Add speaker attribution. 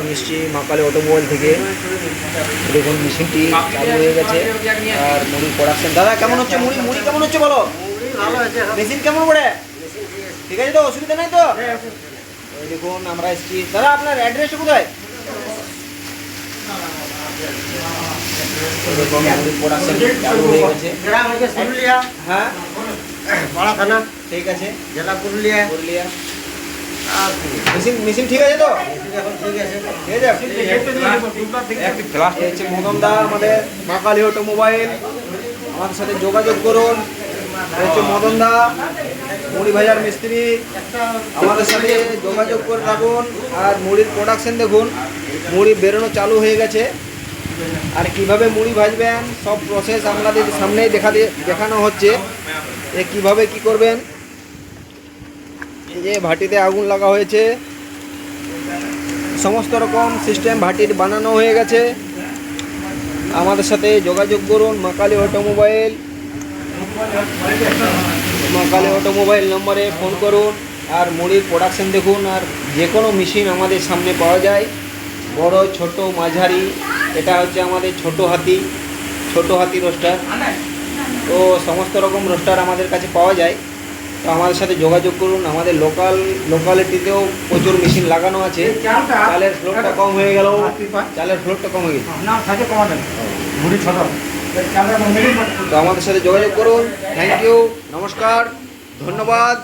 Speaker 1: আমি এসেছি মা কালী অটোমোবাইল থেকে। দেখুন মেশিনটি চালু হয়ে গেছে আর মুড়ি প্রোডাকশন। দাদা কেমন হচ্ছে মুড়ি? মুড়ি কেমন হচ্ছে বলো? মেশিন কেমন পড়ে? ঠিক আছে তো, অসুবিধা নাই তো? ওই দেখুন আমরা এসেছি। দাদা আপনার অ্যাড্রেসটা কোথায়? দেখুন মুড়ি প্রোডাকশন চালু হয়ে গেছে। হ্যাঁ,
Speaker 2: বড়া থানা,
Speaker 1: ঠিক আছে,
Speaker 2: জেলা পুরুলিয়া।
Speaker 1: পুরুলিয়া। মেশিন ঠিক আছে তো?
Speaker 2: ঠিক আছে।
Speaker 1: ঠিক আছে। এই হচ্ছে মদন দা, আমাদের মা কালী অটোমোবাইল। আমাদের সাথে যোগাযোগ করুন। এই হচ্ছে মদন দা, মুড়ি ভাজার মিস্ত্রি। আমাদের সাথে যোগাযোগ করে রাখুন। আর মুড়ির প্রোডাকশন দেখুন, মুড়ি বেরোনো চালু হয়ে গেছে। আর কিভাবে মুড়ি ভাজবেন সব প্রসেস আপনাদের সামনেই দেখানো হচ্ছে। এ কিভাবে কি করবেন। এই যে ভাটিতে আগুন লাগা হয়েছে, সমস্ত রকম সিস্টেম ভাটির বানানো হয়ে গেছে। আমাদের সাথে যোগাযোগ করুন মা কালী অটোমোবাইল। মা কালী অটোমোবাইল নম্বরে ফোন করুন। আর মুড়ির প্রোডাকশন দেখুন। আর যে কোনো মেশিন আমাদের সামনে পাওয়া যায়, বড় ছোট মাঝারি। এটা হচ্ছে আমাদের ছোট হাতি রোস্টার। তো সমস্ত রকম রোস্টার আমাদের কাছে পাওয়া যায়। তো আমাদের সাথে যোগাযোগ করুন। আমাদের লোকালিটিতেও প্রচুর মেশিন লাগানো আছে। চালের ফ্লোরটা কম হয়ে গেল, তো আমাদের সাথে যোগাযোগ করুন। থ্যাংক ইউ, নমস্কার, ধন্যবাদ।